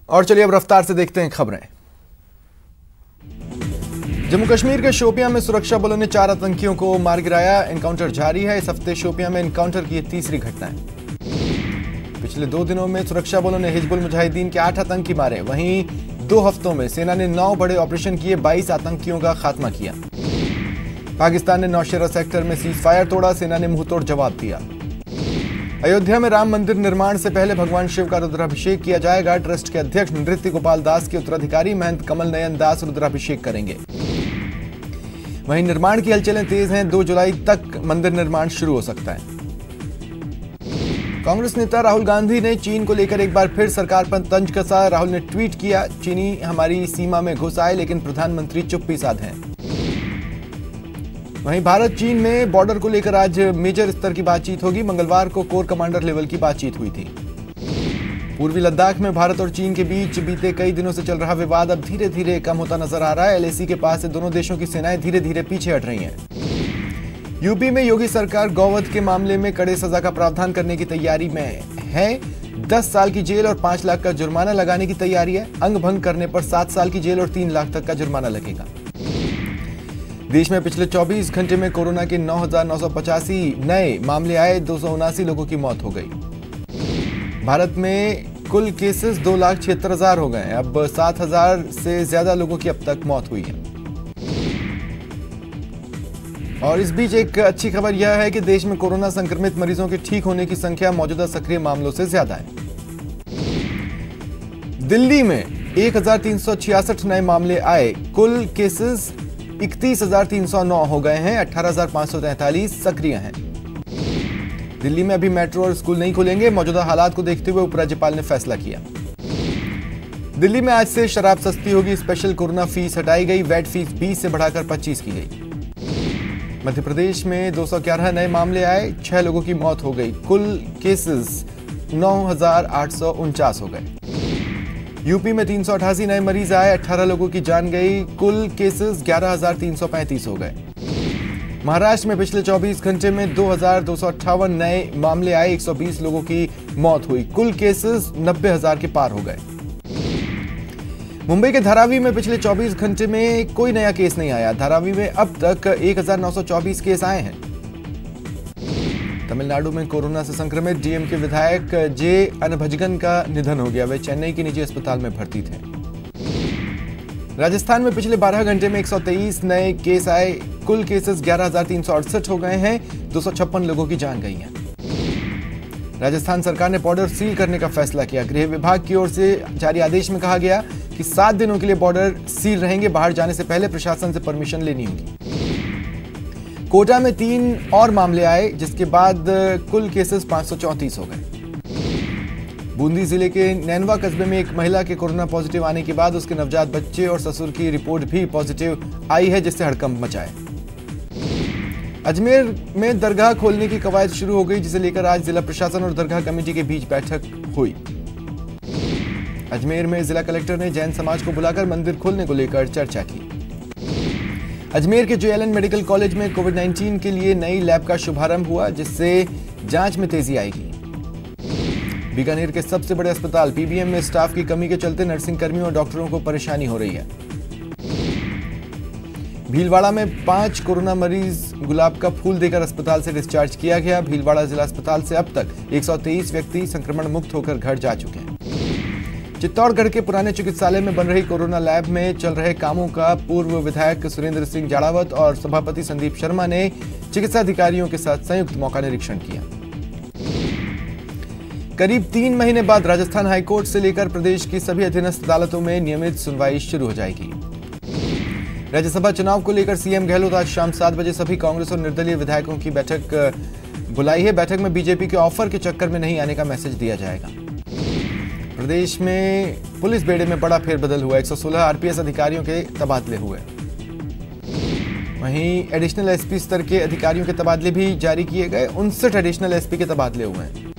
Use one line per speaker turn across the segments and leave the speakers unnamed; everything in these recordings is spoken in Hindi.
और चलिए अब रफ्तार से देखते हैं खबरें। जम्मू कश्मीर के शोपियां में सुरक्षा बलों ने 4 आतंकियों को मार गिराया। एनकाउंटर जारी है। इस हफ्ते शोपियां में एनकाउंटर की तीसरी घटना है। पिछले 2 दिनों में सुरक्षा बलों ने हिजबुल मुजाहिदीन के 8 आतंकी मारे। वहीं 2 हफ्तों में सेना ने 9 बड़े ऑपरेशन किए, 22 आतंकियों का खात्मा किया। पाकिस्तान ने नौशेरा सेक्टर में सीज फायर तोड़ा, सेना ने मुंहतोड़ जवाब दिया। अयोध्या में राम मंदिर निर्माण से पहले भगवान शिव का रुद्राभिषेक किया जाएगा। ट्रस्ट के अध्यक्ष नृत्य गोपाल दास के उत्तराधिकारी महंत कमल नयन दास रुद्राभिषेक करेंगे। वहीं निर्माण की हलचलें तेज हैं। 2 जुलाई तक मंदिर निर्माण शुरू हो सकता है। कांग्रेस नेता राहुल गांधी ने चीन को लेकर एक बार फिर सरकार पर तंज कसा। राहुल ने ट्वीट किया, चीनी हमारी सीमा में घुस आए लेकिन प्रधानमंत्री चुप्पी साधे। वहीं भारत चीन में बॉर्डर को लेकर आज मेजर स्तर की बातचीत होगी। मंगलवार को कोर कमांडर लेवल की बातचीत हुई थी। पूर्वी लद्दाख में भारत और चीन के बीच बीते कई दिनों से चल रहा विवाद अब धीरे धीरे कम होता नजर आ रहा है। एलएसी के पास से दोनों देशों की सेनाएं धीरे धीरे पीछे हट रही हैं। यूपी में योगी सरकार गौवध के मामले में कड़े सजा का प्रावधान करने की तैयारी में है। 10 साल की जेल और 5 लाख का जुर्माना लगाने की तैयारी है। अंग भंग करने पर 7 साल की जेल और 3 लाख तक का जुर्माना लगेगा। देश में पिछले 24 घंटे में कोरोना के 9,985 नए मामले आए, 279 लोगों की मौत हो गई। भारत में कुल केसेस 2,76,000 हो गए। अब 7,000 से ज्यादा लोगों की अब तक मौत हुई है। और इस बीच एक अच्छी खबर यह है कि देश में कोरोना संक्रमित मरीजों के ठीक होने की संख्या मौजूदा सक्रिय मामलों से ज्यादा है। दिल्ली में 1,366 नए मामले आए। कुल केसेस 31,309 हो गए हैं। 18,543 सक्रिय हैं। दिल्ली में अभी मेट्रो और स्कूल नहीं खुलेंगे। मौजूदा हालात को देखते हुए उपराज्यपाल ने फैसला किया। दिल्ली में आज से शराब सस्ती होगी। स्पेशल कोरोना फीस हटाई गई। वैट फीस 20 से बढ़ाकर 25 की गई। मध्य प्रदेश में 211 नए मामले आए, 6 लोगों की मौत हो गई। कुल केसेस 9,849 हो गए। यूपी में 388 नए मरीज आए, 18 लोगों की जान गई। कुल केसेस 11,335 हो गए। महाराष्ट्र में पिछले 24 घंटे में 2,258 नए मामले आए, 120 लोगों की मौत हुई। कुल केसेस 90,000 के पार हो गए। मुंबई के धारावी में पिछले 24 घंटे में कोई नया केस नहीं आया। धारावी में अब तक 1,924 केस आए हैं। तमिलनाडु में कोरोना से संक्रमित डीएम के विधायक जे अनभजगन का निधन हो गया। वे चेन्नई के निजी अस्पताल में भर्ती थे। राजस्थान में पिछले 12 घंटे में 123 नए केस आए। कुल केसेस 11,368 हो गए हैं। 256 लोगों की जान गई है। राजस्थान सरकार ने बॉर्डर सील करने का फैसला किया। गृह विभाग की ओर से जारी आदेश में कहा गया कि 7 दिनों के लिए बॉर्डर सील रहेंगे। बाहर जाने से पहले प्रशासन से परमिशन लेनी होगी। कोटा में 3 और मामले आए, जिसके बाद कुल केसेस 534 हो गए। बूंदी जिले के नैनवा कस्बे में एक महिला के कोरोना पॉजिटिव आने के बाद उसके नवजात बच्चे और ससुर की रिपोर्ट भी पॉजिटिव आई है, जिससे हड़कंप मचा है। अजमेर में दरगाह खोलने की कवायद शुरू हो गई, जिसे लेकर आज जिला प्रशासन और दरगाह कमेटी के बीच बैठक हुई। अजमेर में जिला कलेक्टर ने जैन समाज को बुलाकर मंदिर खोलने को लेकर चर्चा की। अजमेर के जेएलएन मेडिकल कॉलेज में कोविड-19 के लिए नई लैब का शुभारंभ हुआ, जिससे जांच में तेजी आएगी। बीकानेर के सबसे बड़े अस्पताल पीबीएम में स्टाफ की कमी के चलते नर्सिंग कर्मियों और डॉक्टरों को परेशानी हो रही है। भीलवाड़ा में 5 कोरोना मरीज गुलाब का फूल देकर अस्पताल से डिस्चार्ज किया गया। भीलवाड़ा जिला अस्पताल से अब तक 123 व्यक्ति संक्रमण मुक्त होकर घर जा चुके हैं। चित्तौड़गढ़ के पुराने चिकित्सालय में बन रही कोरोना लैब में चल रहे कामों का पूर्व विधायक सुरेंद्र सिंह जाड़ावत और सभापति संदीप शर्मा ने चिकित्सा अधिकारियों के साथ संयुक्त मौका निरीक्षण किया। करीब 3 महीने बाद राजस्थान हाईकोर्ट से लेकर प्रदेश की सभी अधीनस्थ अदालतों में नियमित सुनवाई शुरू हो जाएगी। राज्यसभा चुनाव को लेकर सीएम गहलोत आज शाम 7 बजे सभी कांग्रेस और निर्दलीय विधायकों की बैठक बुलाई है। बैठक में बीजेपी के ऑफर के चक्कर में नहीं आने का मैसेज दिया जाएगा। प्रदेश में पुलिस बेड़े में बड़ा फेरबदल हुआ। 116 आरपीएस अधिकारियों के तबादले हुए। वहीं एडिशनल एसपी स्तर के अधिकारियों के तबादले भी जारी किए गए। 59 एडिशनल एसपी के तबादले हुए हैं।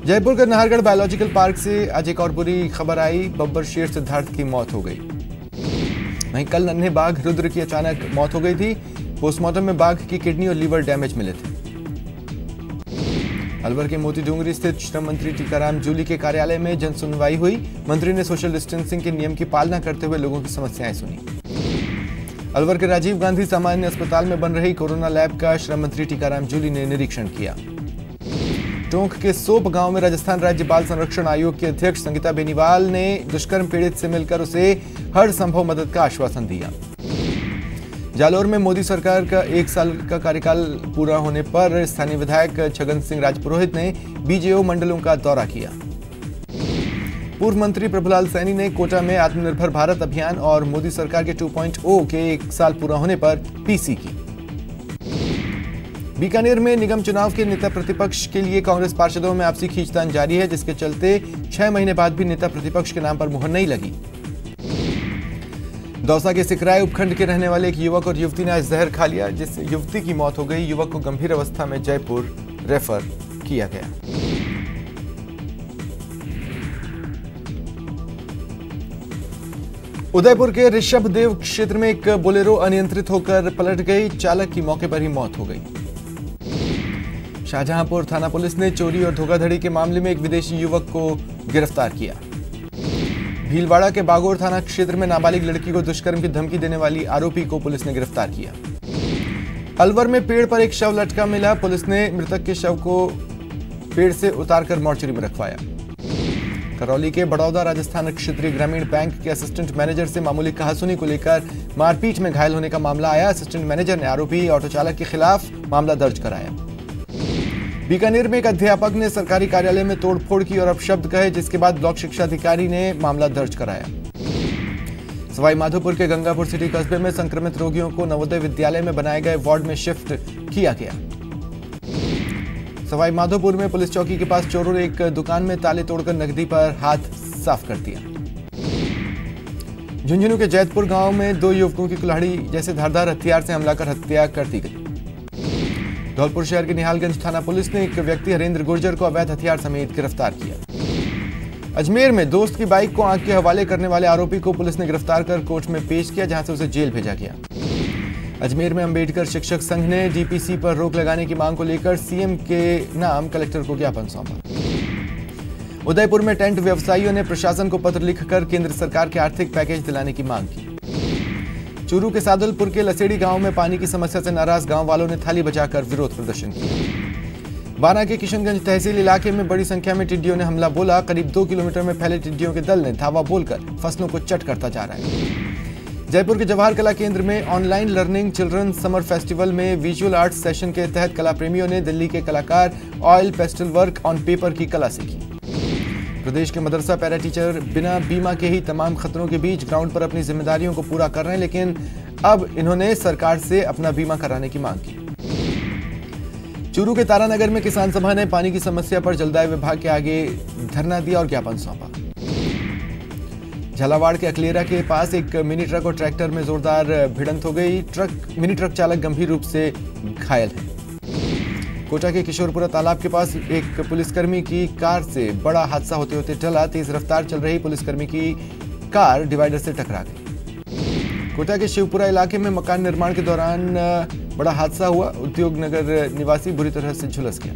जयपुर के नाहरगढ़ बायोलॉजिकल पार्क से आज एक और बुरी खबर आई। बब्बर शेर सिद्धार्थ की मौत हो गई। वहीं कल नन्हे बाघ रुद्र की अचानक मौत हो गई थी। पोस्टमार्टम में बाघ की किडनी और लीवर डैमेज मिले थे। अलवर के मोती डूंगरी स्थित श्रम मंत्री टीकाराम जूली के कार्यालय में जन सुनवाई हुई। मंत्री ने सोशल डिस्टेंसिंग के नियम की पालना करते हुए लोगों की समस्याएं सुनी। अलवर के राजीव गांधी सामान्य अस्पताल में बन रही कोरोना लैब का श्रम मंत्री टीकाराम जूली ने निरीक्षण किया। टोंक के सोप गांव में राजस्थान राज्य बाल संरक्षण आयोग की अध्यक्ष संगीता बेनीवाल ने दुष्कर्म पीड़ित से मिलकर उसे हर संभव मदद का आश्वासन दिया। जालौर में मोदी सरकार का 1 साल का कार्यकाल पूरा होने पर स्थानीय विधायक छगन सिंह राजपुरोहित ने बीजेओ मंडलों का दौरा किया। पूर्व मंत्री प्रभुलाल सैनी ने कोटा में आत्मनिर्भर भारत अभियान और मोदी सरकार के 2.0 के 1 साल पूरा होने पर पीसी की। बीकानेर में निगम चुनाव के नेता प्रतिपक्ष के लिए कांग्रेस पार्षदों में आपसी खींचतान जारी है, जिसके चलते 6 महीने बाद भी नेता प्रतिपक्ष के नाम पर मुहर नहीं लगी। दौसा के सिकराय उपखंड के रहने वाले एक युवक और युवती ने आज जहर खा लिया, जिससे युवती की मौत हो गई। युवक को गंभीर अवस्था में जयपुर रेफर किया गया। उदयपुर के ऋषभदेव क्षेत्र में एक बोलेरो अनियंत्रित होकर पलट गई, चालक की मौके पर ही मौत हो गई। शाहजहांपुर थाना पुलिस ने चोरी और धोखाधड़ी के मामले में एक विदेशी युवक को गिरफ्तार किया। भीलवाड़ा के बागोर थाना क्षेत्र में नाबालिग लड़की को दुष्कर्म की धमकी देने वाली आरोपी को पुलिस ने गिरफ्तार किया। अलवर में पेड़ पर एक शव लटका मिला, पुलिस ने मृतक के शव को पेड़ से उतारकर मोर्चरी में रखवाया। करौली के बड़ौदा राजस्थान क्षेत्रीय ग्रामीण बैंक के असिस्टेंट मैनेजर से मामूली कहासुनी को लेकर मारपीट में घायल होने का मामला आया। असिस्टेंट मैनेजर ने आरोपी ऑटो चालक के खिलाफ मामला दर्ज कराया। बीकानेर में एक अध्यापक ने सरकारी कार्यालय में तोड़फोड़ की और अपशब्द कहे, जिसके बाद ब्लॉक शिक्षा अधिकारी ने मामला दर्ज कराया। सवाई माधोपुर के गंगापुर सिटी कस्बे में संक्रमित रोगियों को नवोदय विद्यालय में बनाए गए वार्ड में शिफ्ट किया गया। सवाई माधोपुर में पुलिस चौकी के पास चोरों ने एक दुकान में ताले तोड़कर नकदी पर हाथ साफ कर दिया। झुंझुनू के जैतपुर गांव में 2 युवकों की कुल्हाड़ी जैसे धारदार हथियार से हमला कर हत्या कर दी गई। धौलपुर शहर के निहालगंज थाना पुलिस ने एक व्यक्ति हरेंद्र गुर्जर को अवैध हथियार समेत गिरफ्तार किया। अजमेर में दोस्त की बाइक को आग के हवाले करने वाले आरोपी को पुलिस ने गिरफ्तार कर कोर्ट में पेश किया, जहां से उसे जेल भेजा गया। अजमेर में अंबेडकर शिक्षक संघ ने डीपीसी पर रोक लगाने की मांग को लेकर सीएम के नाम कलेक्टर को ज्ञापन सौंपा। उदयपुर में टेंट व्यवसायियों ने प्रशासन को पत्र लिखकर केंद्र सरकार के आर्थिक पैकेज दिलाने की मांग की। चूरू के सादुलपुर के लसेड़ी गांव में पानी की समस्या से नाराज गांव वालों ने थाली बजाकर विरोध प्रदर्शन किया। बाना के किशनगंज तहसील इलाके में बड़ी संख्या में टिड्डियों ने हमला बोला। करीब 2 किलोमीटर में फैले टिड्डियों के दल ने धावा बोलकर फसलों को चट करता जा रहा है। जयपुर के जवाहर कला केंद्र में online learning children summer festival में विजुअल आर्ट्स सेशन के तहत कला प्रेमियों ने दिल्ली के कलाकार oil pastel work on paper की कला सीखी। प्रदेश के मदरसा पैरा टीचर बिना बीमा के ही तमाम खतरों के बीच ग्राउंड पर अपनी जिम्मेदारियों को पूरा कर रहे हैं, लेकिन अब इन्होंने सरकार से अपना बीमा कराने की मांग की। चूरू के तारानगर में किसान सभा ने पानी की समस्या पर जलदाय विभाग के आगे धरना दिया और ज्ञापन सौंपा। झालावाड़ के अकलेरा के पास एक मिनी ट्रक और ट्रैक्टर में जोरदार भिड़ंत हो गई। मिनी ट्रक चालक गंभीर रूप से घायल है। कोटा के किशोरपुरा तालाब के पास एक पुलिसकर्मी की कार से बड़ा हादसा होते होते टला। तेज रफ्तार चल रही पुलिसकर्मी की कार डिवाइडर से टकरा गई। कोटा के शिवपुरा इलाके में मकान निर्माण के दौरान बड़ा हादसा हुआ। उद्योग नगर निवासी बुरी तरह से झुलस गया।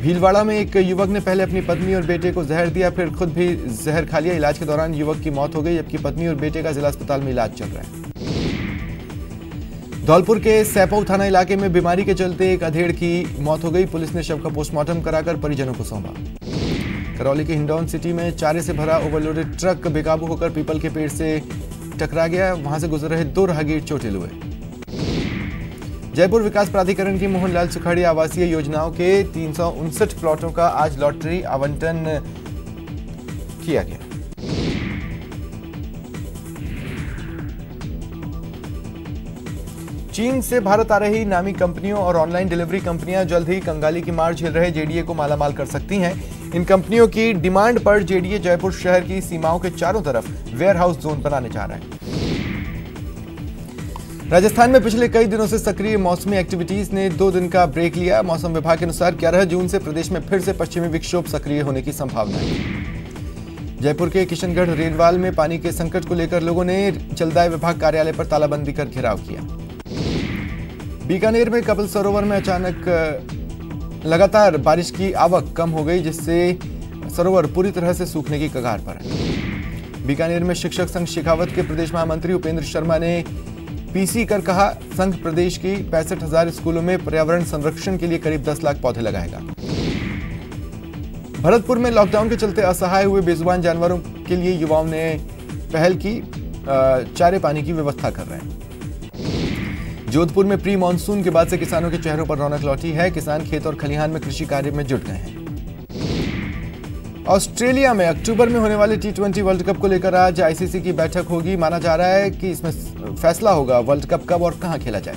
भीलवाड़ा में एक युवक ने पहले अपनी पत्नी और बेटे को जहर दिया, फिर खुद भी जहर खा लिया। इलाज के दौरान युवक की मौत हो गई, जबकि पत्नी और बेटे का जिला अस्पताल में इलाज चल रहा है। धौलपुर के सैपऊ थाना इलाके में बीमारी के चलते एक अधेड़ की मौत हो गई। पुलिस ने शव का पोस्टमार्टम कराकर परिजनों को सौंपा। करौली के हिंडौन सिटी में चारे से भरा ओवरलोडेड ट्रक बेकाबू होकर पीपल के पेड़ से टकरा गया। वहां से गुजर रहे 2 राहगीर चोटिल हुए। जयपुर विकास प्राधिकरण की मोहनलाल सुखाड़ी आवासीय योजनाओं के 359 प्लॉटों का आज लॉटरी आवंटन किया गया। चीन से भारत आ रही नामी कंपनियों और ऑनलाइन डिलीवरी कंपनियां जल्द ही कंगाली की मार झेल रहे जेडीए को मालामाल कर सकती हैं। इन कंपनियों की डिमांड पर जेडीए जयपुर शहर की सीमाओं के चारों तरफ वेयर हाउस जोन बनाने जा रहा है। राजस्थान में पिछले कई दिनों से सक्रिय मौसमी एक्टिविटीज ने 2 दिन का ब्रेक लिया। मौसम विभाग के अनुसार 11 जून से प्रदेश में फिर से पश्चिमी विक्षोभ सक्रिय होने की संभावना है। जयपुर के किशनगढ़ रेलवाल में पानी के संकट को लेकर लोगों ने जलदाय विभाग कार्यालय पर तालाबंदी कर घेराव किया। बीकानेर में कपिल सरोवर में अचानक लगातार बारिश की आवक कम हो गई, जिससे सरोवर पूरी तरह से सूखने की कगार पर है। बीकानेर में शिक्षक संघ शेखावत के प्रदेश महामंत्री उपेंद्र शर्मा ने पीसी कर कहा, संघ प्रदेश की 65,000 स्कूलों में पर्यावरण संरक्षण के लिए करीब 10 लाख पौधे लगाएगा। भरतपुर में लॉकडाउन के चलते असहाय हुए बेजुबान जानवरों के लिए युवाओं ने पहल की, चारे पानी की व्यवस्था कर रहे हैं। जोधपुर में प्री मानसून के बाद से किसानों के चेहरों पर रौनक लौटी है। किसान खेत और खलिहान में कृषि कार्य में जुट गए हैं। ऑस्ट्रेलिया में अक्टूबर में होने वाले T20 वर्ल्ड कप को लेकर आज आईसीसी की बैठक होगी। माना जा रहा है कि इसमें फैसला होगा वर्ल्ड कप कब और कहां खेला जाए।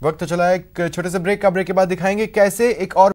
वक्त चला एक छोटे से ब्रेक का। ब्रेक के बाद दिखाएंगे कैसे एक और